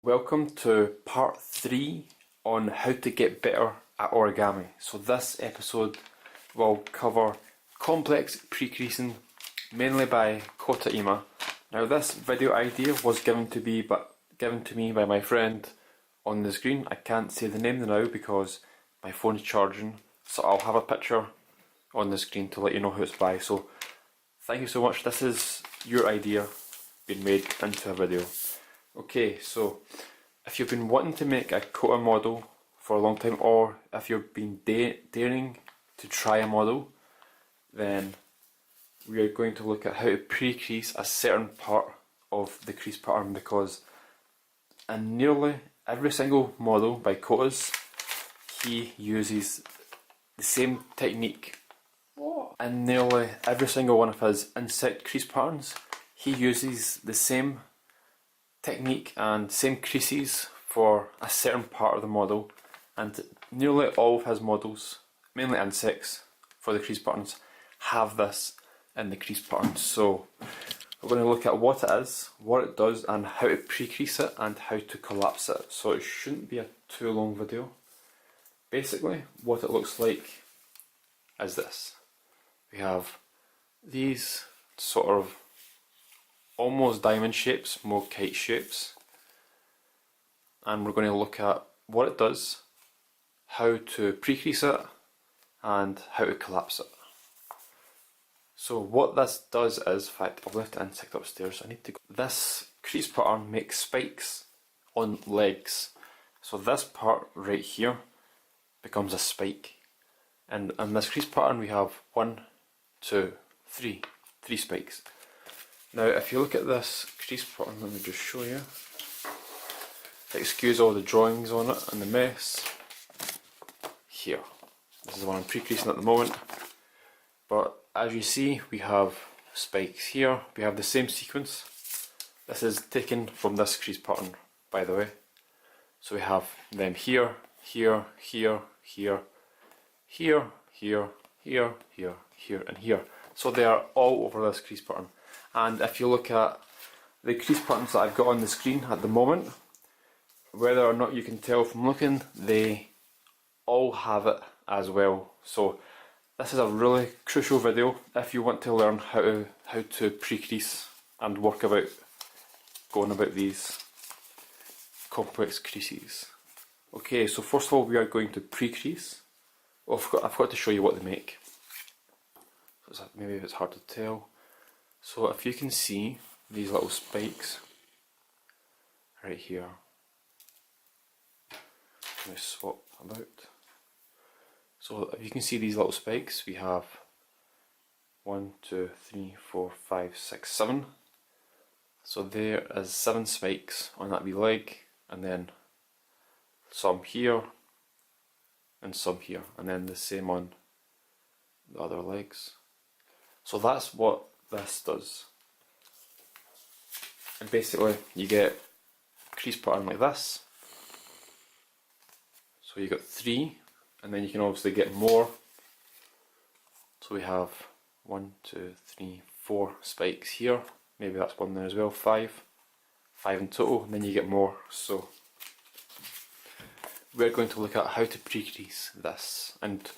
Welcome to part 3 on how to get better at origami. So this episode will cover complex pre-creasing, mainly by Kota lmai. Now this video idea was given to me by my friend on the screen. I can't say the name now because my phone's charging, so I'll have a picture on the screen to let you know who it's by. So thank you so much. This is your idea being made into a video. Okay, so if you've been wanting to make a Kota model for a long time, or if you've been daring to try a model, then we are going to look at how to pre-crease a certain part of the crease pattern, because in nearly every single model by Kota's, he uses the same technique. In nearly every single one of his insect crease patterns, he uses the same technique and same creases for a certain part of the model, and nearly all of his models, mainly insects for the crease patterns, have this in the crease patterns. So we're going to look at what it is, what it does, and how to pre-crease it and how to collapse it. So it shouldn't be a too long video. Basically what it looks like is this. We have these sort of almost diamond shapes, more kite shapes, and we're going to look at what it does, how to pre-crease it, and how to collapse it. So what this does is, in fact, I've left the insect upstairs, I need to go. This crease pattern makes spikes on legs. So this part right here becomes a spike, and in this crease pattern we have 1, 2, 3 spikes. Now if you look at this crease pattern, let me just show you. Excuse all the drawings on it and the mess. Here, this is the one I'm pre-creasing at the moment, but as you see we have spikes here, we have the same sequence. This is taken from this crease pattern, by the way. So we have them here, here, here, here, here, here, here, here, here, and here. So they are all over this crease pattern. And if you look at the crease patterns that I've got on the screen at the moment, whether or not you can tell from looking, they all have it as well. So this is a really crucial video if you want to learn how to pre-crease and work about going about these complex creases. Okay, so first of all we are going to pre-crease. Oh, I forgot to show you what they make. So maybe it's hard to tell. So if you can see these little spikes right here, let me swap about. So if you can see these little spikes, we have 1, 2, 3, 4, 5, 6, 7. So there is 7 spikes on that wee leg, and then some here and some here, and then the same on the other legs. So that's what this does. And basically you get a crease pattern like this. So you got 3, and then you can obviously get more. So we have 1, 2, 3, 4 spikes here. Maybe that's one there as well. 5 in total, and then you get more. So we're going to look at how to pre-crease this. And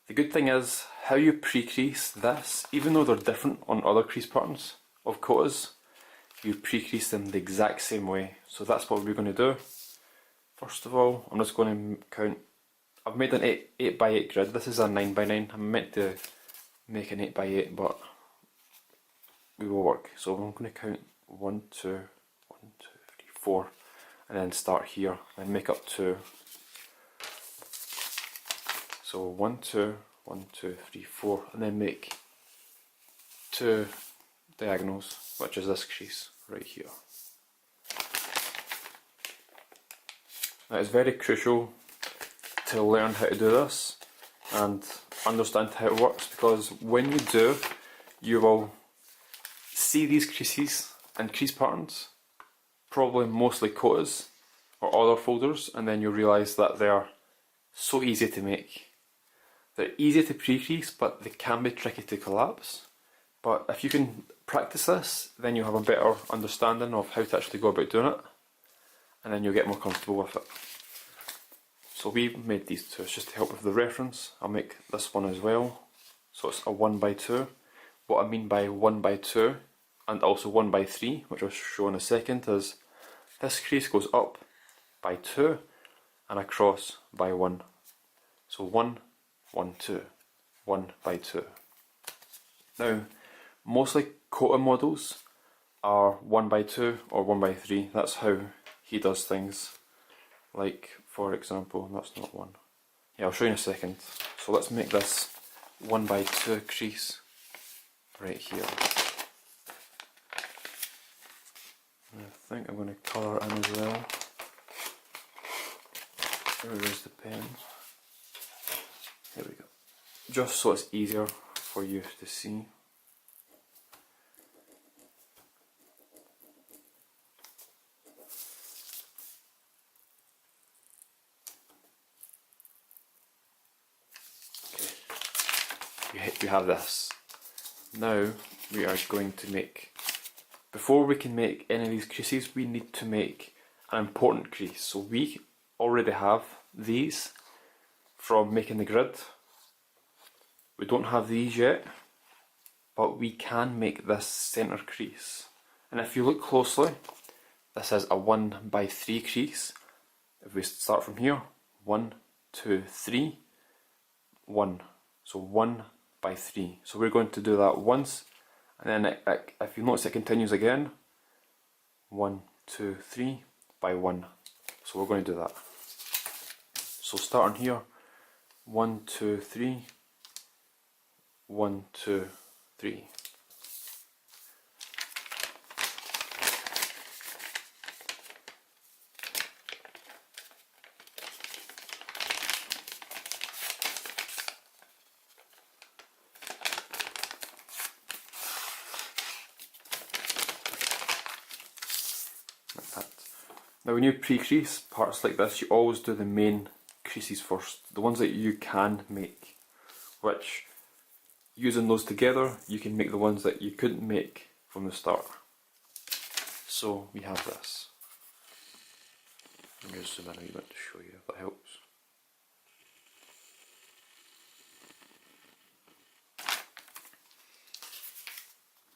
the good thing is, how you pre-crease this, even though they're different on other crease patterns of Kota's, you pre-crease them the exact same way. So that's what we're going to do. First of all, I'm just going to count. I've made an 8x8 grid. This is a 9x9. I'm meant to make an 8x8, but we will work. So I'm going to count 1, 2, 1, 2, 3, 4, and then start here and make up 2. So 1, 2, 1, 2, 3, 4, and then make 2 diagonals, which is this crease right here. Now it's very crucial to learn how to do this and understand how it works, because when you do, you will see these creases and crease patterns, probably mostly Kota's or other folders, and then you'll realise that they are so easy to make. They're easy to pre-crease, but they can be tricky to collapse. But if you can practice this, then you'll have a better understanding of how to actually go about doing it. and then you'll get more comfortable with it. So we've made these two, it's just to help with the reference. I'll make this one as well. So it's a 1x2. What I mean by 1x2 and also 1x3, which I'll show in a second, is this crease goes up by 2 and across by 1. So 1, 1, 2, 1x2. Now, mostly Kota models are 1x2 or 1x3. That's how he does things. Like, for example, that's not one. Yeah, I'll show you in a second. So let's make this 1x2 crease right here. And I think I'm going to colour it in as well. Where is the pen? There we go. Just so it's easier for you to see. We have this. Now we are going to make, before we can make any of these creases, we need to make an important crease. So we already have these from making the grid. We don't have these yet, but we can make this centre crease. And if you look closely, this is a 1x3 crease. If we start from here, 1, 2, 3, 1. So 1x3. So we're going to do that once, and then if you notice, it continues again. 1, 2, 3 by 1. So we're going to do that. So starting here, 1, 2, 3, 1, 2, 3. Like that. Now when you pre-crease parts like this, you always do the main creases first, the ones that you can make, which using those together you can make the ones that you couldn't make from the start. So we have this. Let me just zoom in a wee bit to show you if that helps.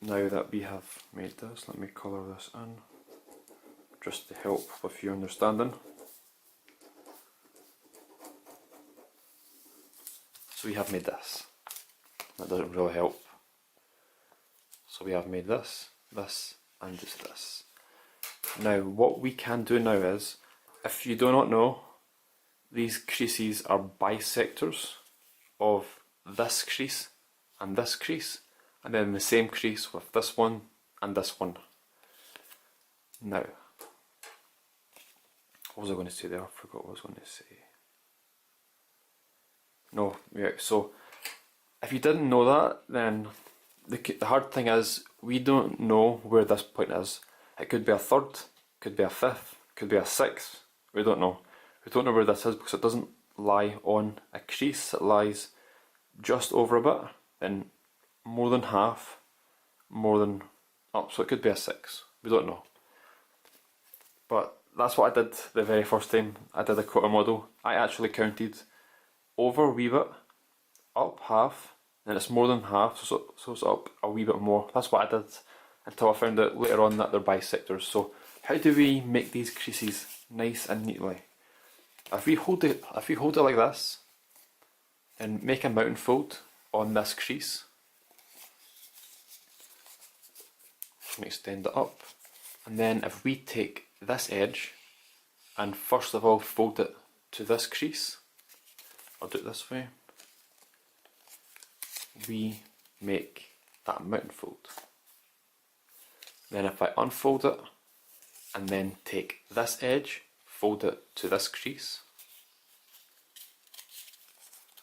Now that we have made this, let me colour this in, just to help with your understanding. So we have made this. That doesn't really help. So we have made this, this, and just this. Now what we can do now is, if you do not know, these creases are bisectors of this crease and this crease, and then the same crease with this one and this one. Now, what was I going to say there? I forgot what I was going to say. No, yeah, so if you didn't know that, then the hard thing is we don't know where this point is. It could be a third, could be a fifth, could be a sixth. We don't know. We don't know where this is because it doesn't lie on a crease. It lies just over a bit, and more than half, more than up. So it could be a 6. We don't know. But that's what I did the very first time I did a Kota model. I actually counted over a wee bit, up half, and it's more than half, so it's up a wee bit more. That's what I did until I found out later on that they're bisectors. So how do we make these creases nice and neatly? If we hold it like this and make a mountain fold on this crease and extend it up, and then if we take this edge and first of all fold it to this crease, I'll do it this way, we make that mountain fold. Then if I unfold it and then take this edge, fold it to this crease,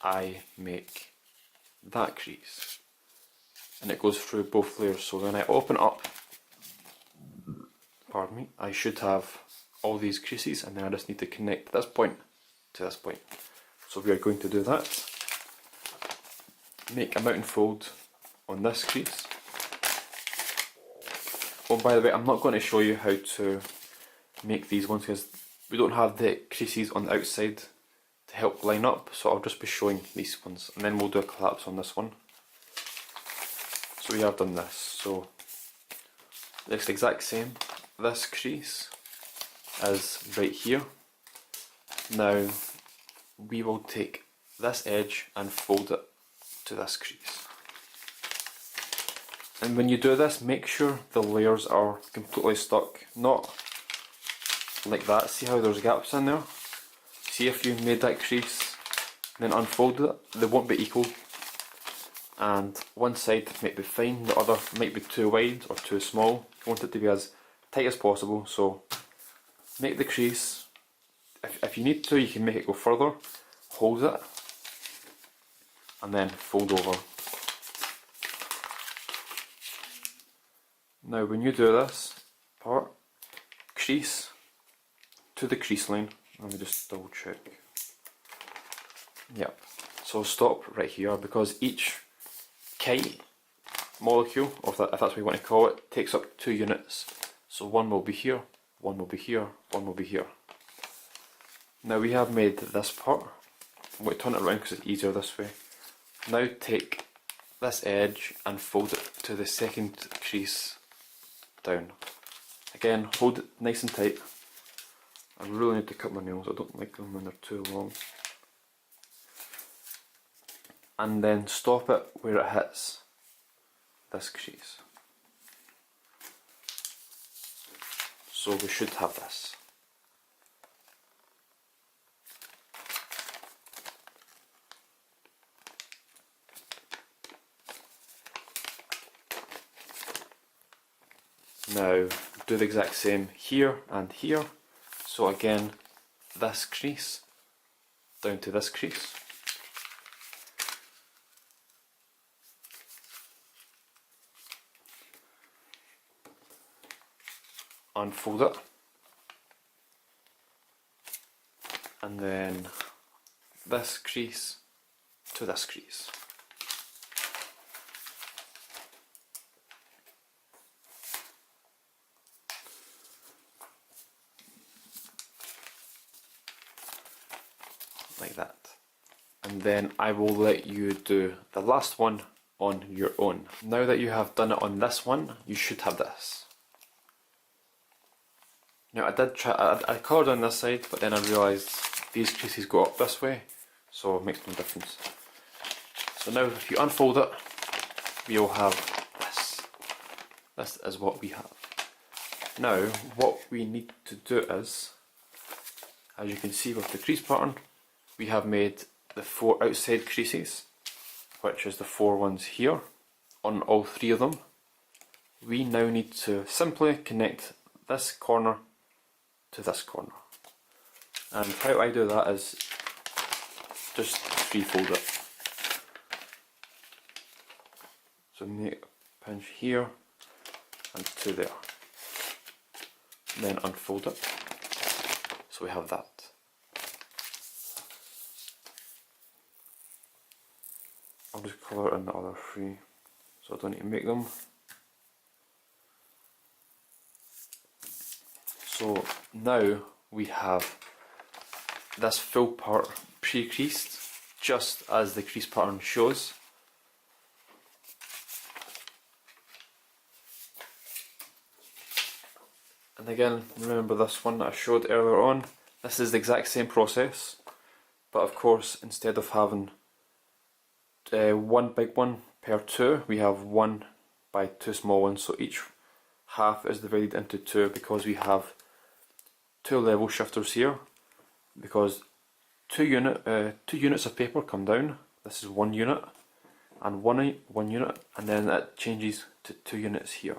I make that crease, and it goes through both layers. So when I open up, pardon me, I should have all these creases, and then I just need to connect this point to this point. So we are going to do that. Make a mountain fold on this crease. Oh, by the way, I'm not going to show you how to make these ones because we don't have the creases on the outside to help line up, so I'll just be showing these ones and then we'll do a collapse on this one. So we have done this, so it's the exact same. This crease is right here. Now we will take this edge and fold it to this crease. And when you do this, make sure the layers are completely stuck, not like that. See how there's gaps in there? See if you made that crease and then unfolded it, they won't be equal. And one side might be fine, the other might be too wide or too small. You want it to be as tight as possible, so make the crease. If you need to, you can make it go further, hold it, and then fold over. Now when you do this part, crease to the crease line. Let me just double check. Yep, so stop right here because each kite molecule, or if that's what you want to call it, takes up 2 units. So one will be here, one will be here, one will be here. Now we have made this part. I'm going to turn it around because it's easier this way. Now take this edge and fold it to the second crease down. Again, hold it nice and tight. I really need to cut my nails, I don't like them when they're too long. And then stop it where it hits this crease. So we should have this. Now do the exact same here and here. So again, this crease down to this crease. Unfold it, and then this crease to this crease. Like that. And then I will let you do the last one on your own. Now that you have done it on this one, you should have this. Now I coloured on this side, but then I realised these creases go up this way, so it makes no difference. So now if you unfold it, we'll have this. This is what we have. Now what we need to do is, as you can see with the crease pattern, we have made the 4 outside creases, which is the 4 ones here, on all 3 of them. We now need to simply connect this corner to this corner. And how I do that is just 3-fold it. So make a pinch here and 2 there. And then unfold it. So we have that. I'll just colour in the other 3 so I don't need to make them. So now we have this full part pre-creased, just as the crease pattern shows. And again, remember this one that I showed earlier on, this is the exact same process, but of course instead of having one big one per 2, we have 1 by 2 small ones, so each half is divided into 2 because we have 2 level shifters here, because 2 units of paper come down. This is 1 unit and 1 unit, and then it changes to 2 units here.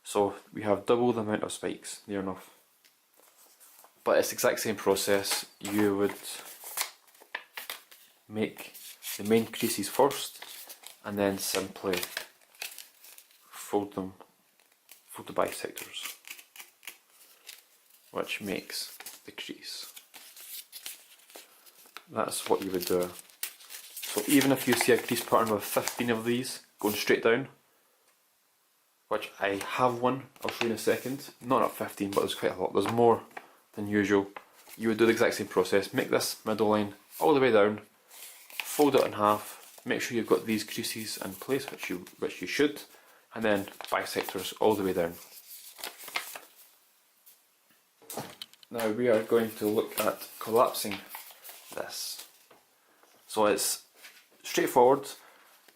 So we have double the amount of spikes, near enough. But it's the exact same process. You would make the main creases first, and then simply fold the bisectors, which makes the crease. That's what you would do. So even if you see a crease pattern with 15 of these going straight down, which I have one, I'll show you in a second, not at 15 but there's quite a lot, there's more than usual. You would do the exact same process, make this middle line all the way down, fold it in half, make sure you've got these creases in place, which you should, and then bisectors all the way down. Now we are going to look at collapsing this. So it's straightforward.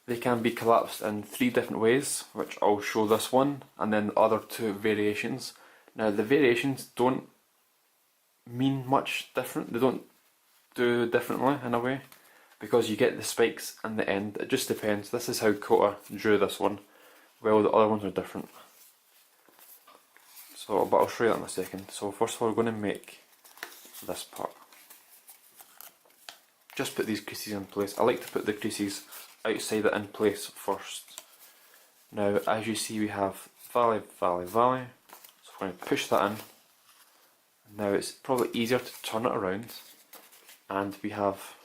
They can be collapsed in 3 different ways, which I'll show this one, and then the other 2 variations. Now the variations don't mean much different, they don't do differently in a way, because you get the spikes in the end. It just depends. This is how Kota drew this one, while the other ones are different. So, but I'll show you that in a second. So first of all we're going to make this part. Just put these creases in place. I like to put the creases outside it in place first. Now as you see we have valley, valley, valley. So we're going to push that in. Now it's probably easier to turn it around, and we have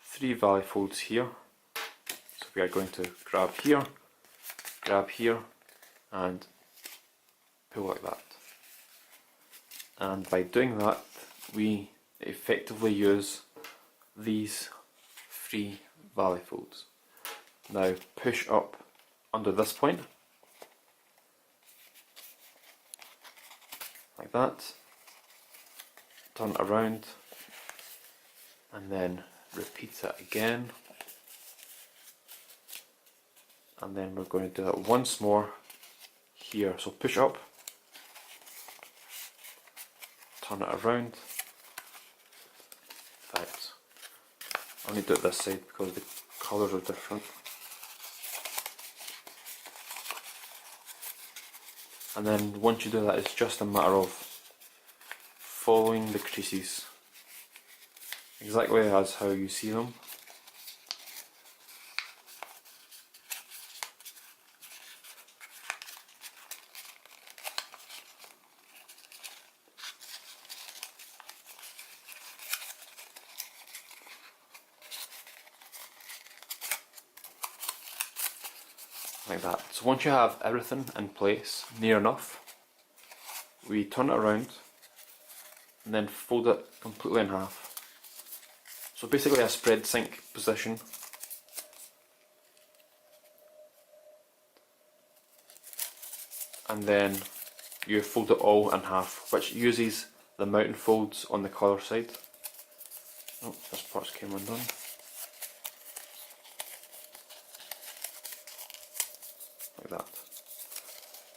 3 valley folds here. So we are going to grab here, and pull like that. And by doing that we effectively use these 3 valley folds. Now push up under this point, like that, turn it around, and then repeat it again, and then we're going to do it once more here. So push up, turn it around. In fact, I need to do it this side because the colours are different. And then once you do that, it's just a matter of following the creases exactly as how you see them. Like that. So once you have everything in place near enough, we turn it around and then fold it completely in half. So basically a spread sink position. And then you fold it all in half, which uses the mountain folds on the collar side. Oh, this part's came undone. Like that,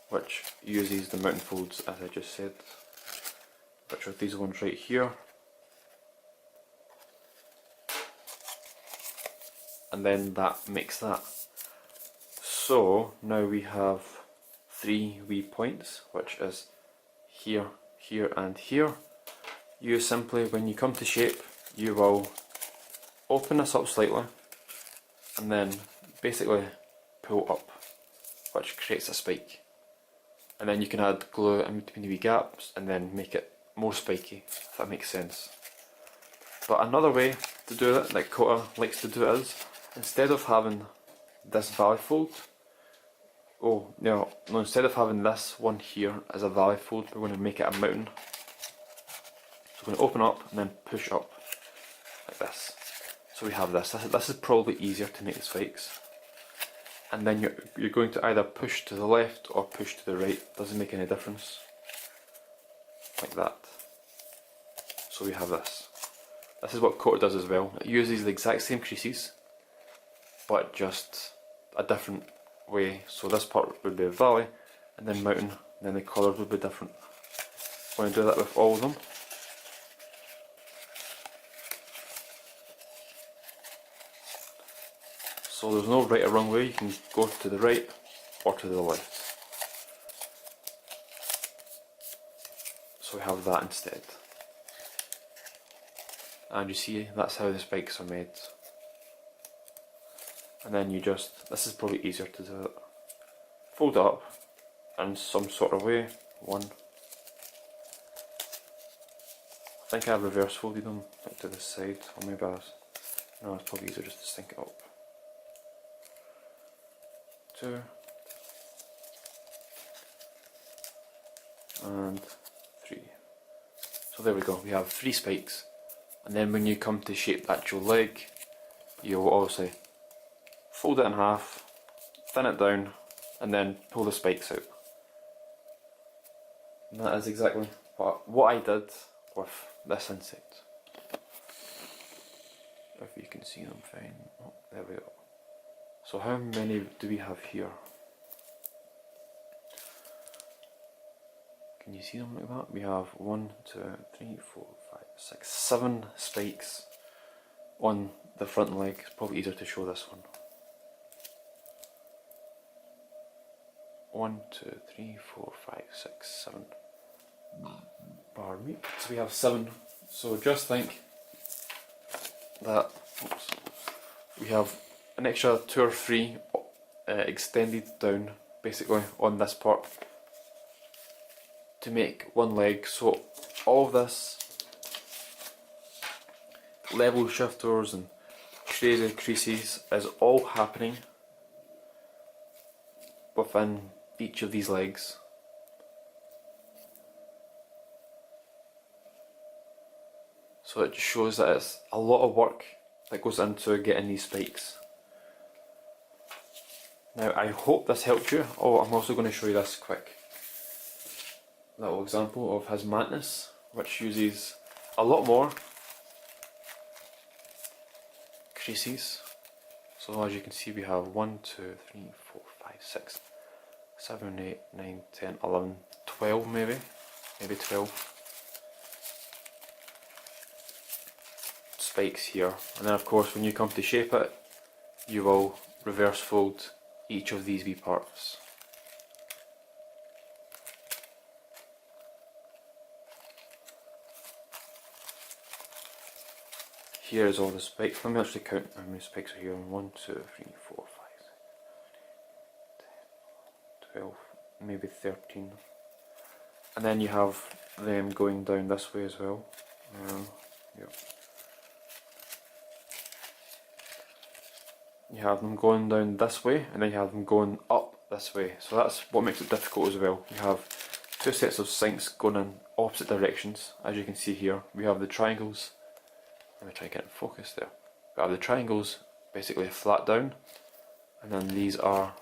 which uses the mountain folds as I just said, which are these ones right here, and then that makes that. So now we have 3 wee points, which is here, here and here. You simply, when you come to shape, you will open this up slightly and then basically pull up, which creates a spike, and then you can add glue in between the wee gaps and then make it more spiky, if that makes sense. But another way to do it, like Kota likes to do it, is instead of having this valley fold, instead of having this one here as a valley fold, we're going to make it a mountain. So we're going to open up and then push up like this. So we have this. This is probably easier to make the spikes. And then you're going to either push to the left or push to the right, doesn't make any difference, like that. So we have this. This is what Kota does as well. It uses the exact same creases, but just a different way. So this part would be a valley, and then mountain, and then the colours would be different. I'm going to do that with all of them. So there's no right or wrong way, you can go to the right or to the left. So we have that instead. And you see, that's how the spikes are made. And then you just, this is probably easier to do it. Fold it up in some sort of way. One. I think I reverse folded them like to this side, or maybe no, it's probably easier just to sink it up. 2, and 3. So there we go, we have 3 spikes. And then when you come to shape the actual leg, you'll obviously fold it in half, thin it down, and then pull the spikes out. And that is exactly what I did with this insect. If you can see them fine. Oh, there we go. So how many do we have here? Can you see them like that? We have 1, 2, 3, 4, 5, 6, 7 spikes on the front leg. It's probably easier to show this one. 1, 2, 3, 4, 5, 6, 7. Pardon me. So we have 7. So just think that we have an extra 2 or 3 extended down basically on this part to make one leg. So all of this level shifters and crazy creases is all happening within each of these legs. So it just shows that it's a lot of work that goes into getting these spikes. Now I hope this helped you. Oh, I'm also going to show you this quick little example of his mantis, which uses a lot more creases. So as you can see, we have 1, 2, 3, 4, 5, 6, 7, 8, 9, 10, 11, 12 maybe 12 spikes here. And then of course when you come to shape it, you will reverse fold each of these wee parts. Here is all the spikes. Let me actually count how many spikes are here. 1, 2, 3, 4, 5, 10, 12, maybe 13. And then you have them going down this way as well. Yep. You have them going down this way, and then you have them going up this way. So that's what makes it difficult as well. You have 2 sets of sinks going in opposite directions. As you can see here, we have the triangles. Let me try and get in focus there. We have the triangles basically flat down, and then these are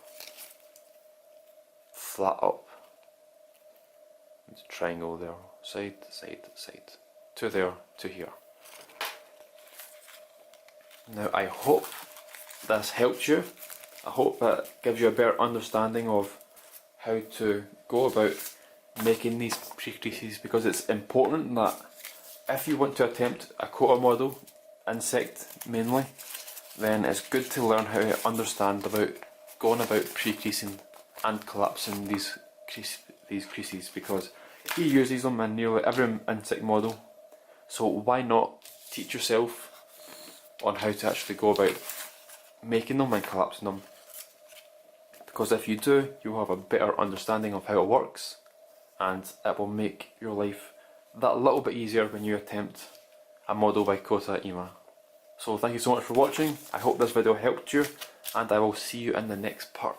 flat up. There's a triangle there, side, side, side. 2 there, 2 here. Now I hope this helped you. I hope it gives you a better understanding of how to go about making these pre-creases, because it's important that if you want to attempt a Kota model, insect mainly, then it's good to learn how to understand about going about pre-creasing and collapsing these creases, because he uses them in nearly every insect model. So why not teach yourself on how to actually go about making them and collapsing them, because if you do, you'll have a better understanding of how it works, and it will make your life that little bit easier when you attempt a model by Kota lmai. So thank you so much for watching. I hope this video helped you, and I will see you in the next part.